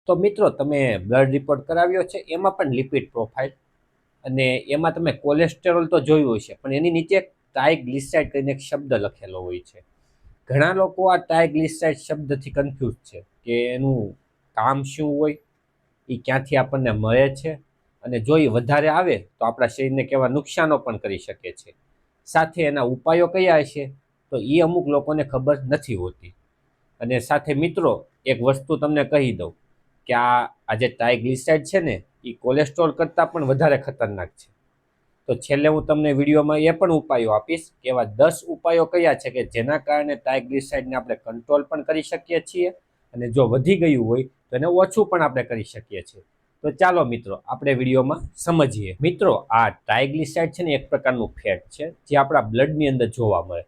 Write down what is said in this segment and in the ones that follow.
તો મિત્રો તમે બ્લડ રિપોર્ટ કરાવ્યો છે એમાં પણ લિપિડ પ્રોફાઇલ અને એમાં તમે કોલેસ્ટેરોલ તો જોયું હશે પણ એની નીચે ટ્રાઇગ્લિસરાઇડ કરીને એક શબ્દ લખેલો હોય છે. ઘણા લોકો આ ટ્રાઇગ્લિસરાઇડ શબ્દથી કન્ફ્યુઝ છે કે એનું કામ શું હોય, એ ક્યાંથી આપણને મળે છે અને જો એ વધારે આવે તો આપણા શરીરને કેવા નુકસાનો પણ કરી શકે છે. સાથે એના ઉપાયો કયા હશે તો એ અમુક લોકોને ખબર નથી હોતી. અને સાથે મિત્રો એક વસ્તુ તમને કહી દઉં કે આ જે ટ્રાઇગ્લિસરાઇડ છે ને એ કોલેસ્ટ્રોલ કરતાં પણ વધારે ખતરનાક છે. તો છેલ્લે હું તમને વિડીયોમાં એ પણ ઉપાયો આપીશ કે એવા 10 ઉપાયો કયા છે કે જેના કારણે ટ્રાઇગ્લિસરાઇડને આપણે કંટ્રોલ પણ કરી શકીએ છીએ અને જો વધી ગયું હોય તો એને ઓછું પણ આપણે કરી શકીએ છીએ. તો ચાલો મિત્રો આપણે વિડીયોમાં સમજીએ. મિત્રો આ ટ્રાઇગ્લિસરાઇડ છે ને એક પ્રકારનું ફેટ છે જે આપણા બ્લડની અંદર જોવા મળે.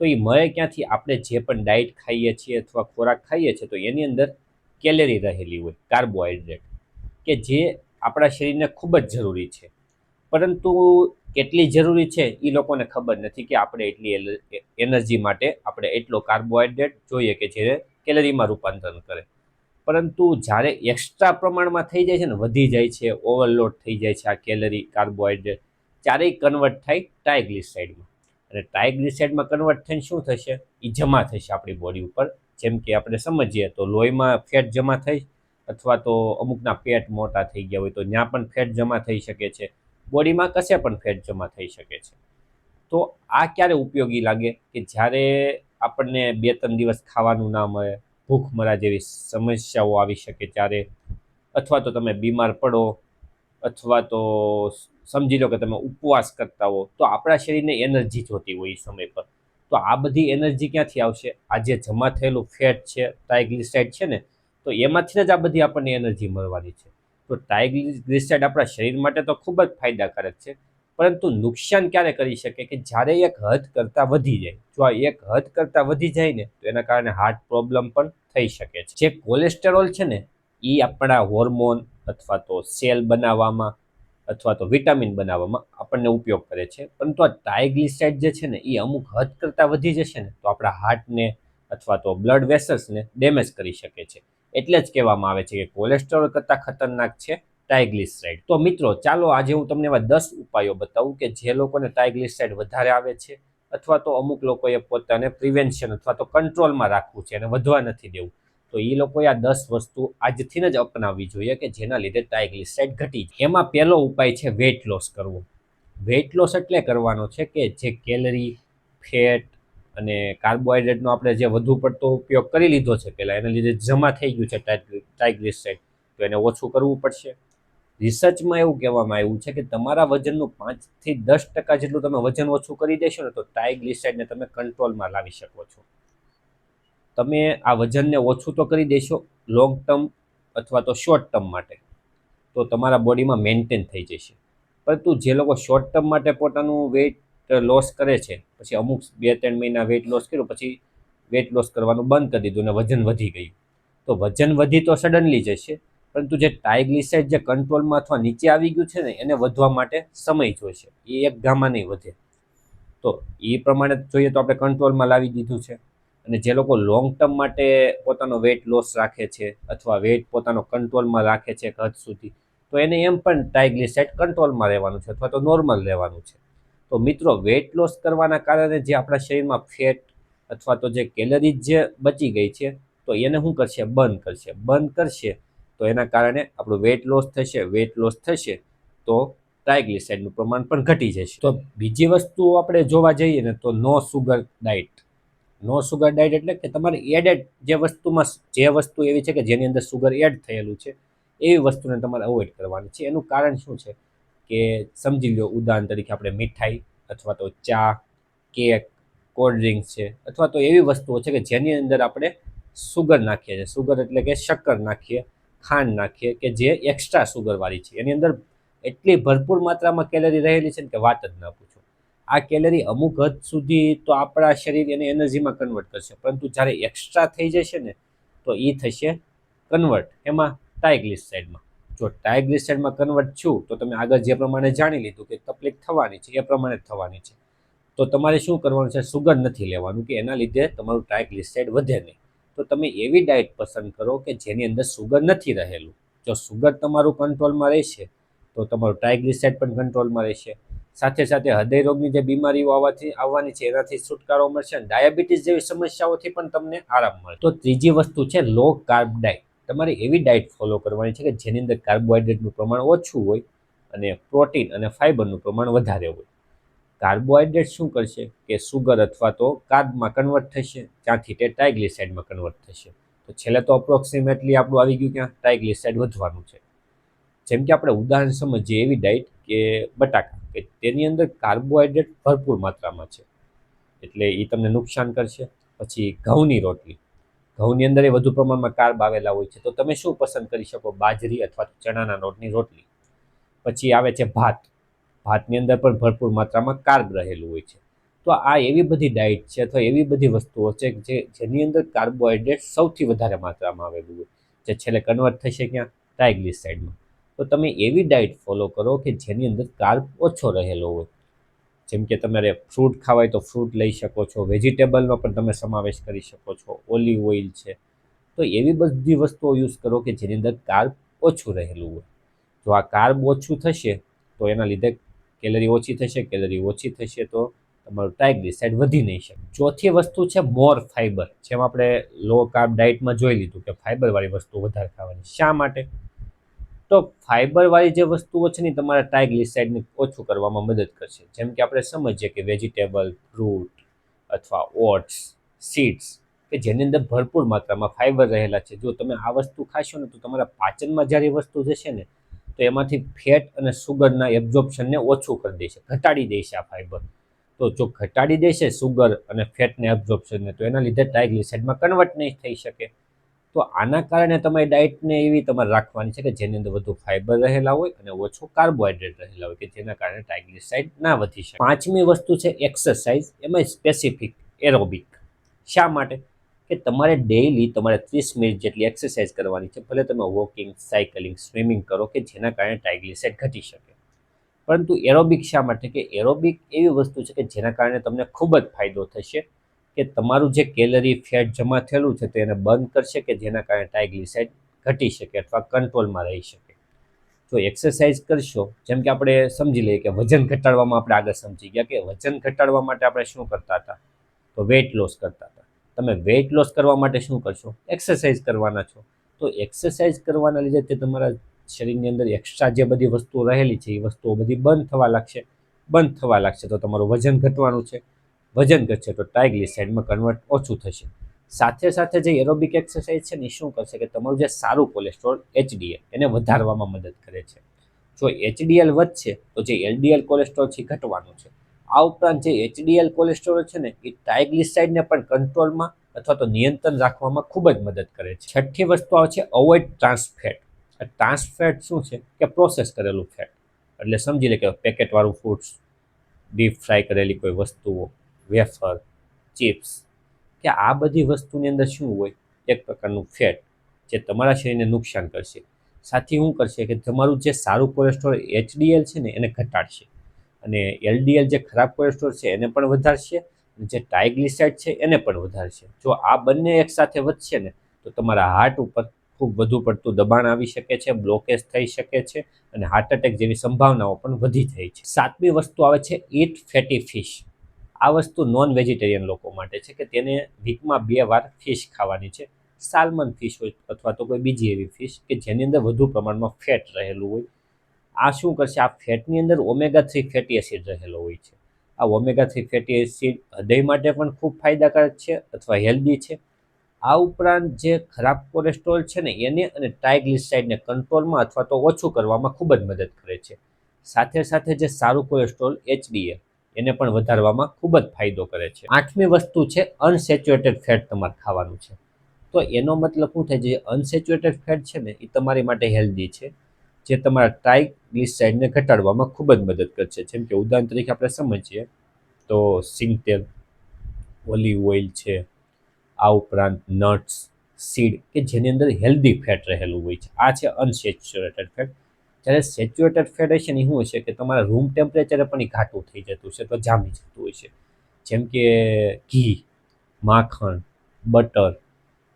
તો એ મળે ક્યાંથી? આપણે જે પણ ડાયટ ખાઈએ છીએ અથવા ખોરાક ખાઈએ છીએ તો એની અંદર કેલેરી રહેલી હોય, કાર્બોહાઈડ્રેટ, કે જે આપણા શરીરને ખૂબ જ જરૂરી છે. પરંતુ કેટલી જરૂરી છે એ લોકોને ખબર નથી કે આપણે એટલી એનર્જી માટે આપણે એટલો કાર્બોહાઈડ્રેટ જોઈએ કે જે કેલરીમાં રૂપાંતરણ કરે. પરંતુ જ્યારે એક્સ્ટ્રા પ્રમાણમાં થઈ જાય છે ને, વધી જાય છે, ઓવરલોડ થઈ જાય છે આ કેલરી કાર્બોહાઈડ્રેટ, ત્યારેય કન્વર્ટ થાય ટ્રાઇગ્લિસરાઇડમાં. અને ટ્રાઇગ્લિસરાઇડમાં કન્વર્ટ થઈને શું થશે? એ જમા થશે આપણી બોડી ઉપર. જેમ કે આપણે સમજીએ તો લોહીમાં ફેટ જમા થઈ, અથવા તો અમુકના પેટ મોટા થઈ ગયા હોય તો ત્યાં પણ ફેટ જમા થઈ શકે છે. બોડીમાં કશે પણ ફેટ જમા થઈ શકે છે. તો આ ક્યારે ઉપયોગી લાગે? કે જ્યારે આપણને 2-3 દિવસ ખાવાનું ના મળે, ભૂખમરા જેવી સમસ્યાઓ આવી શકે ત્યારે, અથવા તો તમે બીમાર પડો, અથવા તો સમજી લો કે તમે ઉપવાસ કરતા હો, તો આપણા શરીરને એનર્જી જોતી હોય એ સમય પર. તો આ બધી એનર્જી ક્યાંથી આવશે? આ જે જમા થયેલું ફેટ છે, ટ્રાઇગ્લિસરાઇડ છે ને, તો એમાંથી જ આ બધી આપણને એનર્જી મળવાની છે. તો ટ્રાઇગ્લિસરાઇડ આપણા શરીર માટે તો ખૂબ જ ફાયદાકારક છે, પરંતુ નુકસાન ક્યારે કરી શકે? કે જ્યારે એક હદ કરતાં વધી જાય. જો આ એક હદ કરતાં વધી જાય ને તો એના કારણે હાર્ટ પ્રોબ્લેમ પણ થઈ શકે છે. જે કોલેસ્ટેરોલ છે ને એ આપણા હોર્મોન અથવા તો સેલ બનાવવામાં અથવા તો વિટામિન બનાવવામાં આપણને ઉપયોગ કરે છે. પરંતુ આ ટ્રાઇગ્લિસરાઇડ જે છે ને એ અમુક હદ કરતાં વધી જશે ને તો આપણા હાર્ટને અથવા તો બ્લડ વેસલ્સને ડેમેજ કરી શકે છે. એટલે જ કહેવામાં આવે છે કે કોલેસ્ટ્રોલ કરતાં ખતરનાક છે ટ્રાઇગ્લિસરાઇડ. તો મિત્રો ચાલો આજે હું તમને એવા 10 ઉપાયો બતાવું કે જે લોકોને ટ્રાઇગ્લિસરાઇડ વધારે આવે છે, અથવા તો અમુક લોકોએ પોતાને પ્રિવેન્શન અથવા તો કંટ્રોલમાં રાખવું છે અને વધવા નથી દેવું, તો એ લોકોએ આ 10 વસ્તુ આજથી જ અપનાવવી જોઈએ કે જેના લીધે ટ્રાઇગ્લિસરાઇડ ઘટી જાય. એમાં પહેલો ઉપાય છે વેઇટ લોસ કરવો. વેઇટ લોસ એટલે કરવાનો છે કે જે કેલરી, ફેટ અને કાર્બોહાઈડ્રેટનો આપણે જે વધુ પડતો ઉપયોગ કરી લીધો છે પહેલાં, એના લીધે જમા થઈ ગયું છે ટ્રાઇગ્લિસરાઇડ, તો એને ઓછું કરવું પડશે. રિસર્ચમાં એવું કહેવામાં આવ્યું છે કે તમારા વજનનું 5 થી 10% જેટલું તમે વજન ઓછું કરી દેશો ને તો ટ્રાઇગ્લિસરાઇડને તમે કંટ્રોલમાં લાવી શકો છો. તમે આ વજનને ઓછું તો કરી દેશો લોંગ ટર્મ અથવા તો શોર્ટ ટર્મ માટે, તો તમારા બોડીમાં મેન્ટેન થઈ જશે. પરંતુ જે લોકો શોર્ટ ટર્મ માટે પોતાનું વેઇટ લોસ કરે છે, પછી અમુક 2-3 મહિના વેઇટ લોસ કર્યું, પછી વેઇટ લોસ કરવાનું બંધ કરી દીધું અને વજન વધી ગયું, તો વજન વધી તો સડનલી જશે, પરંતુ જે ટ્રાઇગ્લિસરાઇડ જે કંટ્રોલમાં અથવા નીચે આવી ગયું છે ને એને વધવા માટે સમય જોઈશે. એ એક ગામાં નહીં વધે. તો એ પ્રમાણે જોઈએ તો આપણે કંટ્રોલમાં લાવી દીધું છે. અને જે લોકો લોંગ ટર્મ માટે પોતાનો વેઇટ લોસ રાખે છે અથવા વેઇટ પોતાનો કંટ્રોલમાં રાખે છે એક હદ સુધી, તો એને એમ પણ ટ્રાઇગ્લિસરાઇડ કંટ્રોલમાં રહેવાનું છે અથવા તો નોર્મલ રહેવાનું છે. તો મિત્રો વેઇટ લોસ કરવાના કારણે જે આપણા શરીરમાં ફેટ અથવા તો જે કેલરીઝ જે બચી ગઈ છે તો એને શું કરશે? બંધ કરશે. તો એના કારણે આપણું વેઇટ લોસ થશે. વેઇટ લોસ થશે તો ટ્રાઇગ્લિસરાઇડનું પ્રમાણ પણ ઘટી જશે. તો બીજી વસ્તુ આપણે જોવા જઈએ ને તો નો સુગર ડાયટ. નો સુગર ડાયટ એટલે કે તમારે એડેડ જે વસ્તુમાં જે વસ્તુ એવી છે કે જેની અંદર સુગર એડ થયેલું છે એવી વસ્તુને તમારે અવોઇડ કરવાની છે. એનું કારણ શું છે કે સમજી લો, ઉદાહરણ તરીકે આપણે મીઠાઈ અથવા તો ચા, કેક, કોલ્ડ ડ્રિંક્સ છે, અથવા તો એવી વસ્તુઓ છે કે જેની અંદર આપણે સુગર નાખીએ છીએ. સુગર એટલે કે શક્કર નાખીએ, ખાંડ નાખીએ, કે જે એક્સ્ટ્રા સુગરવાળી છે. એની અંદર એટલી ભરપૂર માત્રામાં કેલરી રહેલી છે ને કે વાત જ ના પૂછો. આ કેલરી અમુક હદ સુધી તો આપણા શરીર એને એનર્જીમાં કન્વર્ટ કરશે, પરંતુ જ્યારે એક્સ્ટ્રા થઈ જશે ને તો એ થશે કન્વર્ટ એમાં ટ્રાઇગ્લિસરાઇડમાં. જો ટ્રાઇગ્લિસરાઇડમાં કન્વર્ટ છું તો તમે આગળ જે પ્રમાણે જાણી લીધું કે તકલીફ થવાની છે એ પ્રમાણે જ થવાની છે. તો તમારે શું કરવાનું છે? સુગર નથી લેવાનું કે એના લીધે તમારું ટ્રાઇગ્લિસરાઇડ વધે નહીં. તો તમે એવી ડાયટ પસંદ કરો કે જેની અંદર સુગર નથી રહેલું. જો સુગર તમારું કંટ્રોલમાં રહેશે તો તમારું ટ્રાયગ્લિસરાઇડ પણ કંટ્રોલમાં રહેશે. સાથે સાથે હૃદય રોગની જે બીમારીઓ આવવાની છે એનાથી છુટકારો મળશે અને ડાયાબિટીસ જેવી સમસ્યાઓથી પણ તમને આરામ મળે. તો ત્રીજી વસ્તુ છે લો કાર્બ ડાયટ. તમારે એવી ડાયટ ફોલો કરવાની છે કે જેની અંદર કાર્બોહાઈડ્રેટનું પ્રમાણ ઓછું હોય અને પ્રોટીન અને ફાઇબરનું પ્રમાણ વધારે હોય. કાર્બોહાઈડ્રેટ શું કરશે કે સુગર અથવા તો કાર્બમાં કન્વર્ટ થશે, ત્યાંથી તે ટ્રાયગ્લિસરાઇડમાં કન્વર્ટ થશે. તો છેલ્લે તો અપ્રોક્સિમેટલી આપણું આવી ગયું ક્યાં ટ્રાયગ્લિસરાઇડ વધવાનું છે. જેમ કે આપણે ઉદાહરણ સમજીએ એવી ડાયટ કે બટાકા, કે તેની અંદર કાર્બોહાઈડ્રેટ ભરપૂર માત્રામાં છે એટલે એ તમને નુકસાન કરશે. પછી ઘઉંની રોટલી, ઘઉંની અંદર એ વધુ પ્રમાણમાં કાર્બ આવેલા હોય છે, તો તમે શું પસંદ કરી શકો? બાજરી અથવા ચણાના લોટની રોટલી. પછી આવે છે ભાત, ભાતની અંદર પણ ભરપૂર માત્રામાં કાર્બ રહેલું હોય છે. તો આ એવી બધી ડાયટ છે અથવા એવી બધી વસ્તુઓ છે જેની અંદર કાર્બોહાઈડ્રેટ સૌથી વધારે માત્રામાં આવેલું હોય, જે છેલ્લે કન્વર્ટ થશે ક્યાં? ટ્રાયગ્લિસરાઇડમાં. તો તમે એવી ડાયટ ફોલો કરો કે જેની અંદર કાર્બ ઓછો રહેલો હોય. જેમ કે તમારે ફ્રૂટ ખાવા હોય તો ફ્રૂટ લઈ શકો છો, વેજીટેબલનો પણ તમે સમાવેશ કરી શકો છો, ઓલિવ ઓઇલ છે. તો એવી બધી વસ્તુઓ યુઝ કરો કે જેની અંદર કાર્બ ઓછું રહેલું હોય. જો આ કાર્બ ઓછું થશે તો એના લીધે કેલરી ઓછી થશે, કેલરી ઓછી થશે તો તમારું ટ્રાયગ્લિસરાઇડ વધી નહીં શકે. ચોથી વસ્તુ છે મોર ફાઇબર. જેમ આપણે લો કાર્બ ડાયટમાં જોઈ લીધું કે ફાઇબરવાળી વસ્તુ વધારે ખાવાની. શા માટે? તો ફાઇબરવાળી જે વસ્તુઓ છે ને તમારા ટ્રાયગ્લિસરાઇડને ઓછું કરવામાં મદદ કરશે. જેમ કે આપણે સમજીએ કે વેજીટેબલ, ફ્રૂટ અથવા ઓટ્સ, સીડ્સ કે જેની અંદર ભરપૂર માત્રામાં ફાઇબર રહેલા છે. જો તમે આ વસ્તુ ખાશો ને તો તમારા પાચનમાં જ્યારે વસ્તુ જશે ને તો એમાંથી ફેટ અને સુગરના એબ્ઝોર્પ્શનને ઓછું કરી દેશે, ઘટાડી દેશે આ ફાઇબર. તો જો ઘટાડી દેશે સુગર અને ફેટને એબ્ઝોર્પ્શનને, તો એના લીધે ટ્રાયગ્લિસરાઇડમાં કન્વર્ટ નહીં થઈ શકે. તો આના કારણે તમારી ડાયટને એવી તમારે રાખવાની છે કે જેની અંદર વધુ ફાઇબર રહેલા હોય અને ઓછું કાર્બોહાઈડ્રેટ રહેલા હોય કે જેના કારણે ટ્રાયગ્લિસરાઇડ ના વધી શકે. પાંચમી વસ્તુ છે એક્સરસાઇઝ, એમાં સ્પેસિફિક એરોબિક. શા માટે? કે તમારે ડેઇલી તમારે 30 મિનિટ જેટલી એક્સરસાઇઝ કરવાની છે. ભલે તમે વોકિંગ, સાયકલિંગ, સ્વિમિંગ કરો કે જેના કારણે ટ્રાયગ્લિસરાઇડ ઘટી શકે. પરંતુ એરોબિક શા માટે? કે એરોબિક એવી વસ્તુ છે કે જેના કારણે તમને ખૂબ જ ફાયદો થશે કે તમારું જે કેલરી ફેટ જમા થયેલું છે તો એને બંધ કરશે કે જેના કારણે ટ્રાયગ્લિસરાઇડ ઘટી શકે અથવા કંટ્રોલમાં રહી શકે. જો એક્સરસાઇઝ કરશો, જેમ કે આપણે સમજી લઈએ કે વજન ઘટાડવામાં આપણે આગળ સમજી ગયા કે વજન ઘટાડવા માટે આપણે શું કરતા હતા? તો વેઇટ લોસ કરતા હતા. તમે વેઇટ લોસ કરવા માટે શું કરશો? એક્સરસાઇઝ કરવાના છો. તો એક્સરસાઇઝ કરવાના લીધે તે તમારા શરીરની અંદર એક્સ્ટ્રા જે બધી વસ્તુઓ રહેલી છે એ વસ્તુઓ બધી બંધ થવા લાગશે. બંધ થવા લાગશે તો તમારું વજન ઘટવાનું છે. વજન ઘટશે તો ટ્રાયગ્લિસરાઇડમાં કન્વર્ટ ઓછું થશે. સાથે સાથે જે એરોબિક એક્સરસાઇઝ છે ને એ શું કરશે કે તમારું જે સારું કોલેસ્ટ્રોલ HDL એને વધારવામાં મદદ કરે છે. જો HDL વધશે તો જે LDL કોલેસ્ટ્રોલ છે ઘટવાનું છે. આ ઉપરાંત જે HDL કોલેસ્ટ્રોલ છે ને એ ટ્રાયગ્લિસરાઇડને પણ કંટ્રોલમાં અથવા તો નિયંત્રણ રાખવામાં ખૂબ જ મદદ કરે છે. છઠ્ઠી વસ્તુ આવે છે avoid trans fat. Trans fat શું છે? કે પ્રોસેસ કરેલું ફેટ. એટલે સમજી લે કે પેકેટવાળું ફૂડ્સ, ડીપ ફ્રાય કરેલી કોઈ વસ્તુઓ, વેફર, ચિપ્સ, કે આ બધી વસ્તુની અંદર શું હોય? એક પ્રકારનું ફેટ જે તમારા શરીરને નુકસાન કરશે. સાથે શું કરશે કે તમારું જે સારું કોલેસ્ટ્રોલ HDL છે ને એને ઘટાડશે અને LDL જે ખરાબ કોલેસ્ટ્રોલ છે એને પણ વધારશે અને જે ટ્રાયગ્લિસરાઇડ છે એને પણ વધારશે. જો આ બંને એકસાથે વધશે ને તો તમારા હાર્ટ ઉપર ખૂબ વધુ પડતું દબાણ આવી શકે છે, બ્લોકેજ થઈ શકે છે અને હાર્ટ એટેક જેવી સંભાવનાઓ પણ વધી જાય છે. સાતમી વસ્તુ આવે છે ઈટ ફેટી ફિશ. આ વસ્તુ નોન વેજીટેરિયન લોકો માટે છે કે તેને વીકમાં 2 વાર ફિશ ખાવાની છે. સાલ્મન ફિશ હોય અથવા તો કોઈ બીજી એવી ફિશ કે જેની અંદર વધુ પ્રમાણમાં ફેટ રહેલું હોય. આ શું કરશે? આ ફેટની અંદર omega-3 ફેટી એસિડ રહેલો હોય છે. આ omega-3 ફેટી એસિડ હૃદય માટે પણ ખૂબ ફાયદાકારક છે અથવા હેલ્ધી છે. આ ઉપરાંત જે ખરાબ કોલેસ્ટ્રોલ છે ને એને અને ટ્રાયગ્લિસરાઇડને કંટ્રોલમાં અથવા તો ઓછું કરવામાં ખૂબ જ મદદ કરે છે. સાથે સાથે જે સારું કોલેસ્ટ્રોલ HDL એને પણ વધારવામાં ખૂબ જ ફાયદો કરે છે. આઠમી વસ્તુ છે અનસેચ્યુરેટેડ ફેટ તમારે ખાવાનું છે. તો એનો મતલબ શું થાય? જે અનસેચ્યુરેટેડ ફેટ છે ને એ તમારી માટે હેલ્ધી છે, જે તમારા ટ્રાયગ્લિસરાઇડને ઘટાડવામાં ખૂબ જ મદદ કરશે. જેમ કે ઉદાહરણ તરીકે આપણે સમજીએ તો સિંગ તેલ, ઓલિવ ઓઇલ છે, આ ઉપરાંત નટ્સ, સીડ કે જેની અંદર હેલ્ધી ફેટ રહેલું હોય છે. આ છે અનસેચ્યુરેટેડ ફેટ. જ્યારે સેચ્યુરેટેડ ફેટ હશે ને શું હશે કે તમારા રૂમ ટેમ્પરેચરે પણ એ ઘાટું થઈ જતું છે, તો જામી જતું હોય છે. જેમ કે ઘી, માખણ, બટર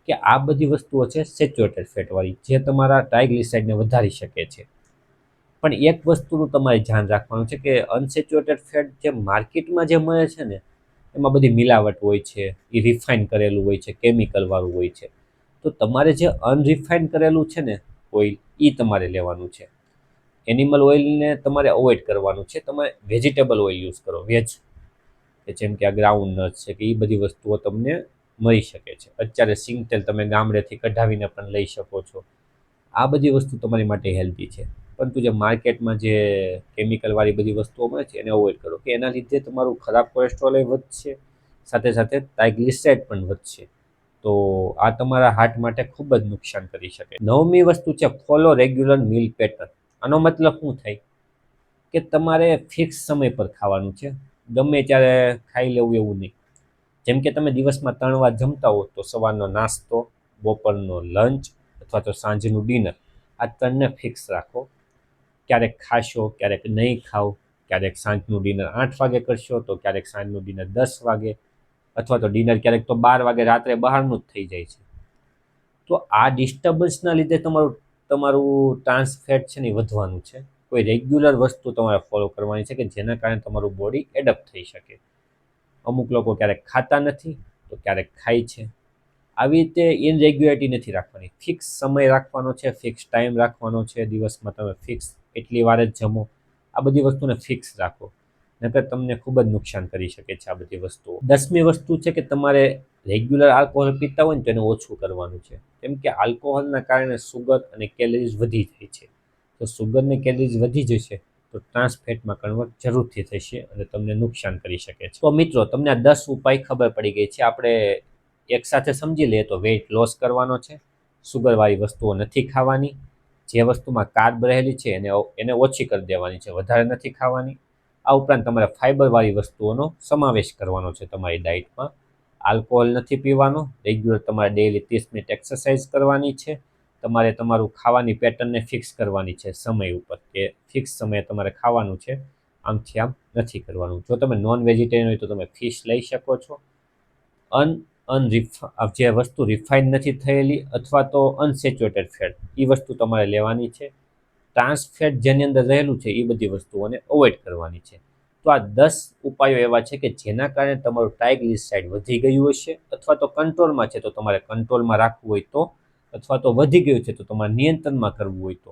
કે આ બધી વસ્તુઓ છે સેચ્યુરેટેડ ફેટવાળી, જે તમારા ટ્રાઇગ્લિસરાઇડને વધારી શકે છે. પણ એક વસ્તુનું તમારે ધ્યાન રાખવાનું છે કે અનસેચ્યુરેટેડ ફેટ જે માર્કેટમાં જે મળે છે ને, એમાં બધી મિલાવટ હોય છે, એ રિફાઇન કરેલું હોય છે, કેમિકલવાળું હોય છે. તો તમારે જે અનરિફાઇન કરેલું છે ને ઓઇલ, એ તમારે લેવાનું છે. એનિમલ ઓઇલને તમારે અવોઇડ કરવાનું છે. તમે વેજીટેબલ ઓઇલ યુઝ કરો, વેજ, કે જેમ કે આ ગ્રાઉન્ડ નટ છે કે એ બધી વસ્તુઓ તમને મળી શકે છે. અત્યારે સિંગતેલ તમે ગામડેથી કઢાવીને પણ લઈ શકો છો. આ બધી વસ્તુ તમારી માટે હેલ્ધી છે. પરંતુ જે માર્કેટમાં જે કેમિકલવાળી બધી વસ્તુઓ મળે છે એને અવોઇડ કરો, કે એના લીધે તમારું ખરાબ કોલેસ્ટ્રોલ વધશે, સાથે સાથે ટ્રાઇગ્લિસરાઇડ પણ વધશે. તો આ તમારા હાર્ટ માટે ખૂબ જ નુકસાન કરી શકે. 9મી વસ્તુ છે ફોલો રેગ્યુલર મીલ પેટર્ન. આનો મતલબ શું થાય કે તમારે ફિક્સ સમય પર ખાવાનું છે, ગમે ત્યારે ખાઈ લેવું એવું નહીં. જેમ કે તમે દિવસમાં 3 વાર જમતા હો તો સવારનો નાસ્તો, બપોરનો લંચ અથવા તો સાંજનું ડિનર, આ 3ને ફિક્સ રાખો. ક્યારેક ખાશો, ક્યારેક નહીં ખાઓ, ક્યારેક સાંજનું ડિનર 8 વાગે કરશો તો ક્યારેક સાંજનું ડિનર 10 વાગે, અથવા તો ડિનર ક્યારેક તો 12 વાગે રાત્રે બહારનું જ થઈ જાય છે. તો આ ડિસ્ટર્બન્સના લીધે તમારું તમારું ટ્રાન્સ ફેટ છે ને એ વધવાનું છે. કોઈ રેગ્યુલર વસ્તુ તમારે ફોલો કરવાની છે કે જેના કારણે તમારું બોડી એડપ્ટ થઈ શકે. અમુક લોકો ક્યારેક ખાતા નથી તો ક્યારેક ખાય છે. આવી રીતે ઇનરેગ્યુલેરિટી નથી રાખવાની. ફિક્સ સમય રાખવાનો છે, ફિક્સ ટાઈમ રાખવાનો છે. દિવસમાં તમે ફિક્સ એટલી વાર જ જમો. આ બધી વસ્તુને ફિક્સ રાખો, નહીંતર તમને ખૂબ જ નુકસાન કરી શકે છે આ બધી વસ્તુઓ. 10મી વસ્તુ છે કે તમારે રેગ્યુલર આલ્કોહોલ પીતા હોય ને તો એને ઓછું કરવાનું છે. કેમ કે આલ્કોહોલના કારણે સુગર અને કેલરીઝ વધી જાય છે. તો સુગર ને કેલરીઝ વધી જશે તો ટ્રાન્સ ફેટમાં કન્વર્ટ જરૂરથી થશે અને તમને નુકસાન કરી શકે છે. તો મિત્રો, તમને આ 10 ઉપાય ખબર પડી ગઈ છે. આપણે એકસાથે સમજી લઈએ તો વેઇટ લોસ કરવાનો છે, સુગરવાળી વસ્તુઓ નથી ખાવાની, જે વસ્તુમાં કાર્બ રહેલી છે એને ઓછી કરી દેવાની છે, વધારે નથી ખાવાની. આ ઉપરાંત તમારે ફાઇબરવાળી વસ્તુઓનો સમાવેશ કરવાનો છે તમારી ડાયટમાં. આલ્કોહોલ નથી પીવાનો, રેગ્યુલર તમારે ડેઈલી 30 મિનિટ એક્સરસાઇઝ કરવાની છે. તમારે તમારું ખાવાની પેટર્નને ફિક્સ કરવાની છે સમય ઉપર, કે ફિક્સ સમયે તમારે ખાવાનું છે, આમથી આમ નથી કરવાનું. જો તમે નોન વેજીટેરિયન હોય તો તમે ફિશ લઈ શકો છો. જે વસ્તુ રિફાઇન નથી થયેલી અથવા તો અનસેચ્યુરેટેડ ફેટ, એ વસ્તુ તમારે લેવાની છે. ટ્રાન્સ ફેટ જેની અંદર રહેલું છે એ બધી વસ્તુઓને અવોઇડ કરવાની છે. તો આ 10 ઉપાયો એવા છે કે જેના કારણે તમારું ટ્રાઇગ્લિસરાઇડ વધી ગયું હશે, અથવા તો કંટ્રોલમાં છે તો તમારે કંટ્રોલમાં રાખવું હોય તો, અથવા તો વધી ગયું છે તો તમારે નિયંત્રણમાં કરવું હોય તો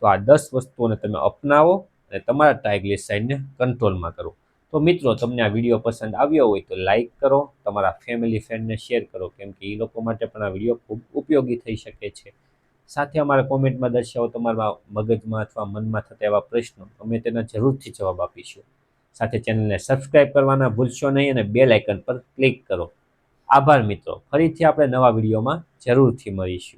આ 10 વસ્તુઓને તમે અપનાવો અને તમારા ટ્રાઇગ્લિસરાઇડને કંટ્રોલમાં કરો. તો મિત્રો, તમને આ વિડીયો પસંદ આવ્યો હોય તો લાઈક કરો, તમારા ફેમિલી ફ્રેન્ડને શેર કરો, કેમ કે એ લોકો માટે પણ આ વિડીયો ખૂબ ઉપયોગી થઈ શકે છે. સાથે અમારા કોમેન્ટમાં દર્શાવો તમારા મગજમાં અથવા મનમાં થતા એવા પ્રશ્નો, અમે તેના જરૂરથી જવાબ આપીશું. સાથે ચેનલને સબસ્ક્રાઇબ કરવાના ભૂલશો નહીં અને બેલ આઇકન પર ક્લિક કરો. આભાર મિત્રો, ફરીથી આપણે નવા વિડીયોમાં જરૂરથી મળીશું.